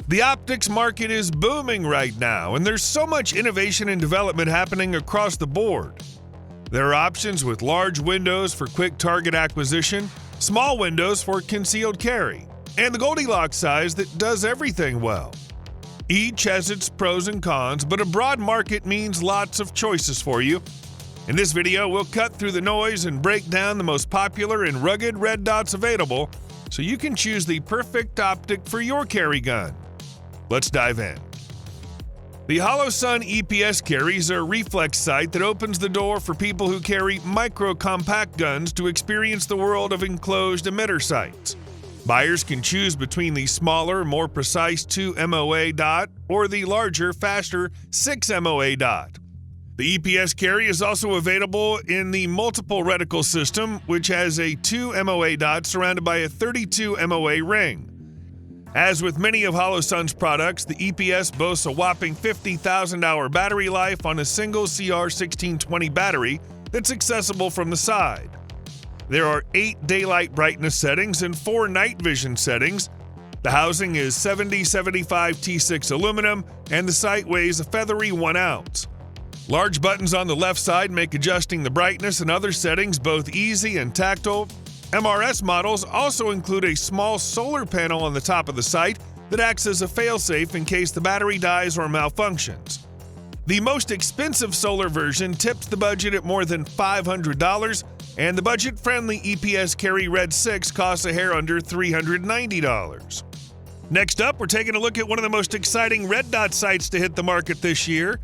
The optics market is booming right now, and there's so much innovation and development happening across the board. There are options with large windows for quick target acquisition, small windows for concealed carry, and the Goldilocks size that does everything well. Each has its pros and cons, but a broad market means lots of choices for you. In this video, we'll cut through the noise and break down the most popular and rugged red dots available so you can choose the perfect optic for your carry gun. Let's dive in. The HoloSun EPS carries a reflex sight that opens the door for people who carry micro-compact guns to experience the world of enclosed emitter sights. Buyers can choose between the smaller, more precise 2 MOA dot or the larger, faster 6 MOA dot. The EPS carry is also available in the multiple reticle system, which has a 2 MOA dot surrounded by a 32 MOA ring. As with many of HoloSun's products, the EPS boasts a whopping 50,000 hour battery life on a single CR1620 battery that's accessible from the side. There are 8 daylight brightness settings and 4 night vision settings. The housing is 7075 T6 aluminum, and the sight weighs a feathery 1 ounce. Large buttons on the left side make adjusting the brightness and other settings both easy and tactile. MRS models also include a small solar panel on the top of the sight that acts as a failsafe in case the battery dies or malfunctions. The most expensive solar version tips the budget at more than $500, and the budget-friendly EPS Carry Red 6 costs a hair under $390. Next up, we're taking a look at one of the most exciting red dot sights to hit the market this year.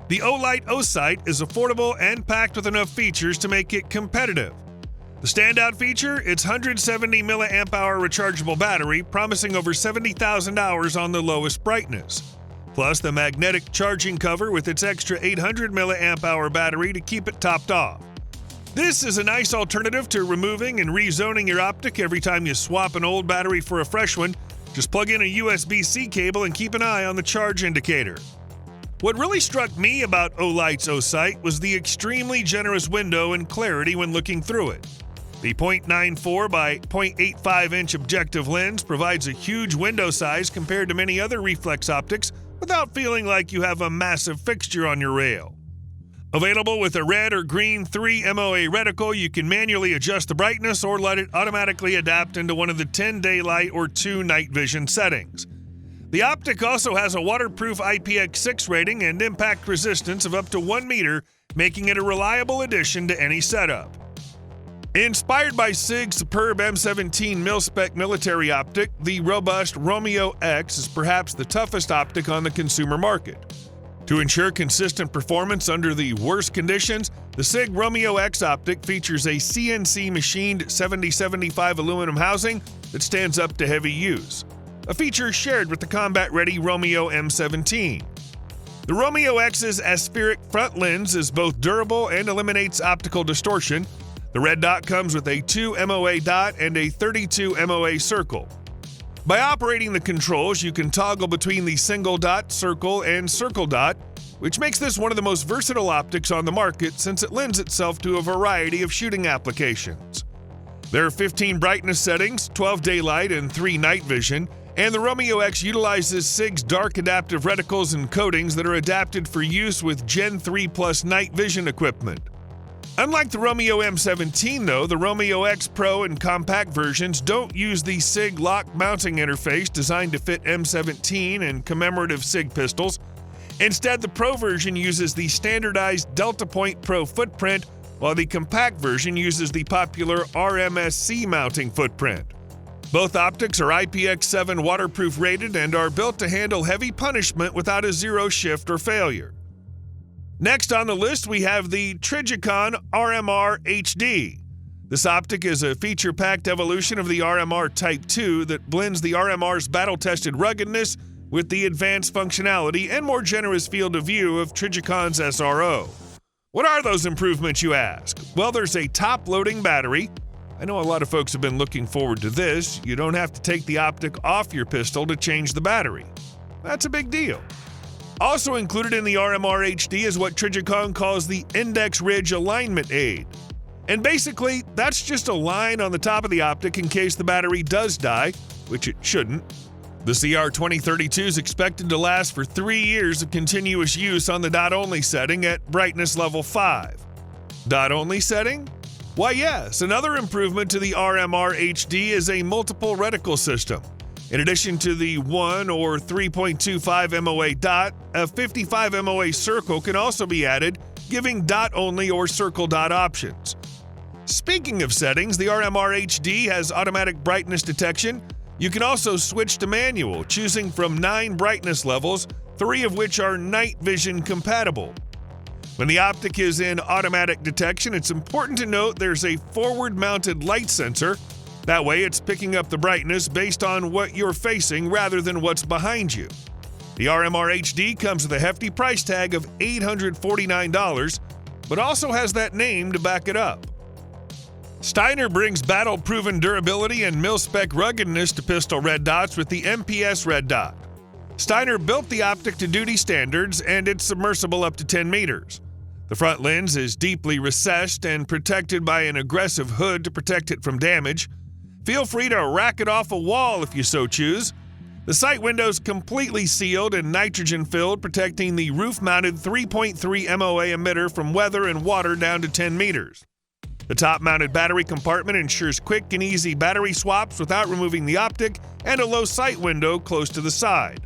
The OLIGHT OSIGHT is affordable and packed with enough features to make it competitive. The standout feature, its 170 mAh rechargeable battery, promising over 70,000 hours on the lowest brightness. Plus the magnetic charging cover with its extra 800 mAh battery to keep it topped off. This is a nice alternative to removing and rezoning your optic every time you swap an old battery for a fresh one. Just plug in a USB-C cable and keep an eye on the charge indicator. What really struck me about OLIGHT's OSIGHT was the extremely generous window and clarity when looking through it. The 0.94 by 0.85 inch objective lens provides a huge window size compared to many other reflex optics without feeling like you have a massive fixture on your rail. Available with a red or green 3 MOA reticle, you can manually adjust the brightness or let it automatically adapt into one of the 10 daylight or 2 night vision settings. The optic also has a waterproof IPX6 rating and impact resistance of up to 1 meter, making it a reliable addition to any setup. Inspired by SIG's superb M17 mil-spec military optic, the robust Romeo X is perhaps the toughest optic on the consumer market. To ensure consistent performance under the worst conditions, the SIG Romeo X optic features a CNC machined 7075 aluminum housing that stands up to heavy use, a feature shared with the combat-ready Romeo M17. The Romeo X's aspheric front lens is both durable and eliminates optical distortion. The red dot comes with a 2 MOA dot and a 32 MOA circle. By operating the controls, you can toggle between the single dot, circle, and circle dot, which makes this one of the most versatile optics on the market since it lends itself to a variety of shooting applications. There are 15 brightness settings, 12 daylight and 3 night vision, and the Romeo X utilizes SIG's dark adaptive reticles and coatings that are adapted for use with Gen 3 Plus night vision equipment. Unlike the Romeo M17 though, the Romeo X Pro and compact versions don't use the SIG lock mounting interface designed to fit M17 and commemorative SIG pistols. Instead, the Pro version uses the standardized Delta Point Pro footprint, while the compact version uses the popular RMS-C mounting footprint. Both optics are IPX7 waterproof rated and are built to handle heavy punishment without a zero shift or failure. Next on the list, we have the Trijicon RMR HD. This optic is a feature-packed evolution of the RMR Type 2 that blends the RMR's battle-tested ruggedness with the advanced functionality and more generous field of view of Trijicon's SRO. What are those improvements, you ask? Well, there's a top-loading battery. I know a lot of folks have been looking forward to this. You don't have to take the optic off your pistol to change the battery. That's a big deal. Also included in the RMR HD is what Trijicon calls the Index Ridge Alignment Aid. And basically, that's just a line on the top of the optic in case the battery does die, which it shouldn't. The CR2032 is expected to last for 3 years of continuous use on the dot-only setting at brightness level 5. Dot-only setting? Why yes, another improvement to the RMR HD is a multiple reticle system. In addition to the 1 or 3.25 MOA dot, a 55 MOA circle can also be added, giving dot-only or circle dot options. Speaking of settings, the RMR HD has automatic brightness detection. You can also switch to manual, choosing from 9 brightness levels, 3 of which are night vision compatible. When the optic is in automatic detection, it's important to note there's a forward-mounted light sensor. That way, it's picking up the brightness based on what you're facing rather than what's behind you. The RMR HD comes with a hefty price tag of $849, but also has that name to back it up. Steiner brings battle-proven durability and mil-spec ruggedness to pistol red dots with the MPS red dot. Steiner built the optic to duty standards, and it's submersible up to 10 meters. The front lens is deeply recessed and protected by an aggressive hood to protect it from damage. Feel free to rack it off a wall if you so choose. The sight window's completely sealed and nitrogen-filled, protecting the roof-mounted 3.3 MOA emitter from weather and water down to 10 meters. The top-mounted battery compartment ensures quick and easy battery swaps without removing the optic, and a low sight window close to the side.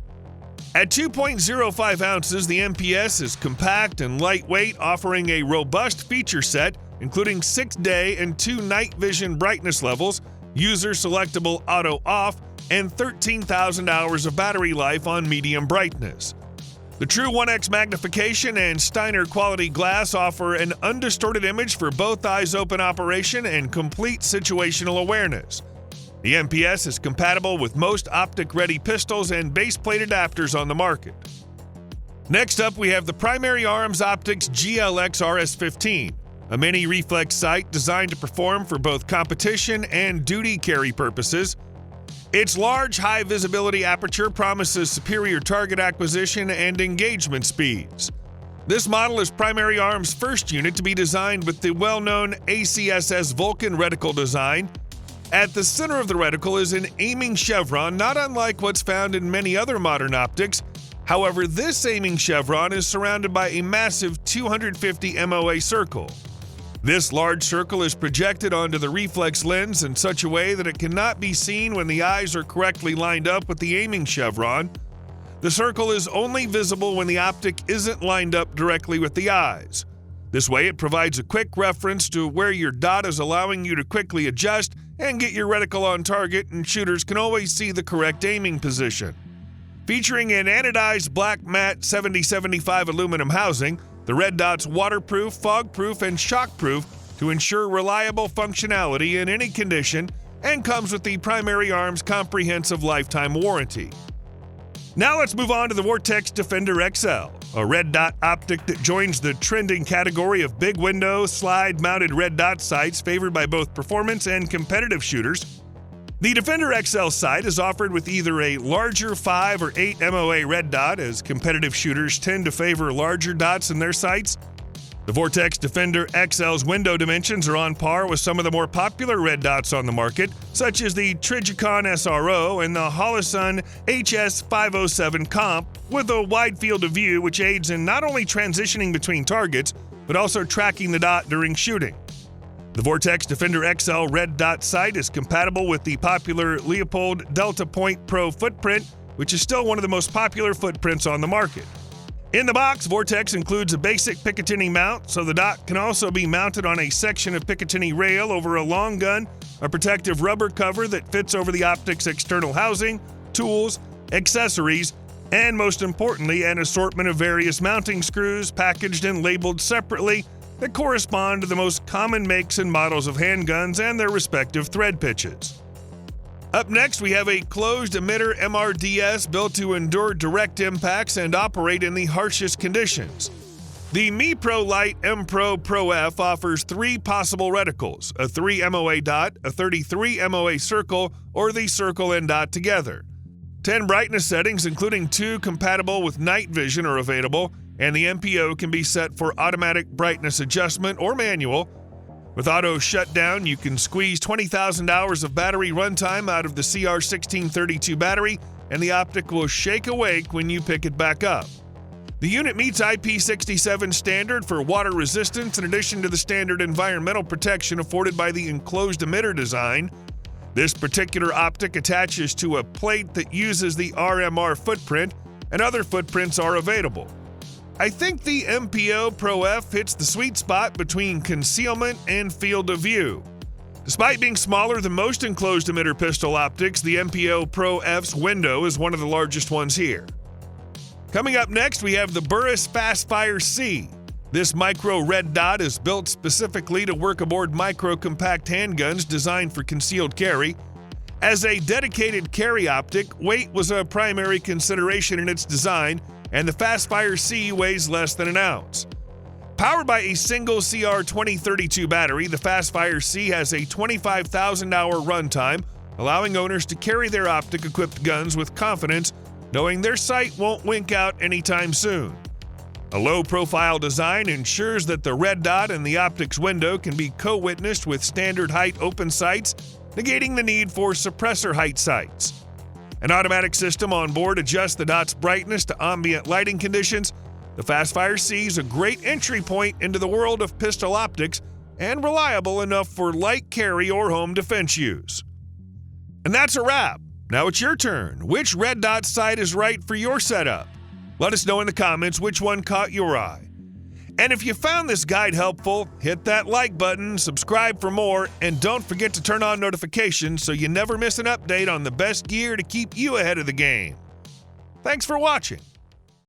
At 2.05 ounces, the MPS is compact and lightweight, offering a robust feature set, including 6-day and 2 night vision brightness levels, user-selectable auto-off, and 13,000 hours of battery life on medium brightness. The true 1x magnification and Steiner quality glass offer an undistorted image for both eyes open operation and complete situational awareness. The MPS is compatible with most optic-ready pistols and base-plate adapters on the market. Next up, we have the Primary Arms Optics GLX RS15, a mini reflex sight designed to perform for both competition and duty carry purposes. Its large, high-visibility aperture promises superior target acquisition and engagement speeds. This model is Primary Arms' first unit to be designed with the well-known ACSS Vulcan reticle design. At the center of the reticle is an aiming chevron, not unlike what's found in many other modern optics. However, this aiming chevron is surrounded by a massive 250 MOA circle. This large circle is projected onto the reflex lens in such a way that it cannot be seen when the eyes are correctly lined up with the aiming chevron. The circle is only visible when the optic isn't lined up directly with the eyes. This way, it provides a quick reference to where your dot is, allowing you to quickly adjust and get your reticle on target, and shooters can always see the correct aiming position. Featuring an anodized black matte 7075 aluminum housing, the red dot's waterproof, fog-proof, and shock-proof to ensure reliable functionality in any condition, and comes with the Primary Arms comprehensive lifetime warranty. Now let's move on to the Vortex Defender XL, a red dot optic that joins the trending category of big window, slide-mounted red dot sights favored by both performance and competitive shooters. The Defender XL sight is offered with either a larger 5 or 8 MOA red dot, as competitive shooters tend to favor larger dots in their sights. The Vortex Defender XL's window dimensions are on par with some of the more popular red dots on the market, such as the Trijicon SRO and the Holosun HS507 Comp, with a wide field of view which aids in not only transitioning between targets, but also tracking the dot during shooting. The Vortex Defender XL red dot sight is compatible with the popular Leupold Delta Point Pro footprint, which is still one of the most popular footprints on the market. In the box, Vortex includes a basic Picatinny mount, so the dot can also be mounted on a section of Picatinny rail over a long gun, a protective rubber cover that fits over the optic's external housing, tools, accessories, and most importantly, an assortment of various mounting screws packaged and labeled separately that correspond to the most common makes and models of handguns and their respective thread pitches. Up next, we have a closed emitter MRDS built to endure direct impacts and operate in the harshest conditions. The OLIGHT MProof Pro F offers 3 possible reticles, a 3 MOA dot, a 33 MOA circle, or the circle and dot together. 10 brightness settings, including 2 compatible with night vision, are available, and the MPO can be set for automatic brightness adjustment or manual. With auto shutdown, you can squeeze 20,000 hours of battery runtime out of the CR1632 battery and the optic will shake awake when you pick it back up. The unit meets IP67 standard for water resistance in addition to the standard environmental protection afforded by the enclosed emitter design. This particular optic attaches to a plate that uses the RMR footprint, and other footprints are available. I think the MPO Pro F hits the sweet spot between concealment and field of view. Despite being smaller than most enclosed emitter pistol optics, the MPO Pro F's window is one of the largest ones here. Coming up next, we have the Burris Fastfire C. This micro red dot is built specifically to work aboard micro-compact handguns designed for concealed carry. As a dedicated carry optic, weight was a primary consideration in its design, and the Fastfire C weighs less than an ounce. Powered by a single CR2032 battery, the Fastfire C has a 25,000-hour runtime, allowing owners to carry their optic-equipped guns with confidence, knowing their sight won't wink out anytime soon. A low-profile design ensures that the red dot in the optic's window can be co-witnessed with standard height open sights, negating the need for suppressor height sights. An automatic system on board adjusts the dot's brightness to ambient lighting conditions. The Fastfire C is a great entry point into the world of pistol optics and reliable enough for light carry or home defense use. And that's a wrap. Now it's your turn. Which red dot sight is right for your setup? Let us know in the comments which one caught your eye. And if you found this guide helpful, hit that like button, subscribe for more, and don't forget to turn on notifications so you never miss an update on the best gear to keep you ahead of the game. Thanks for watching.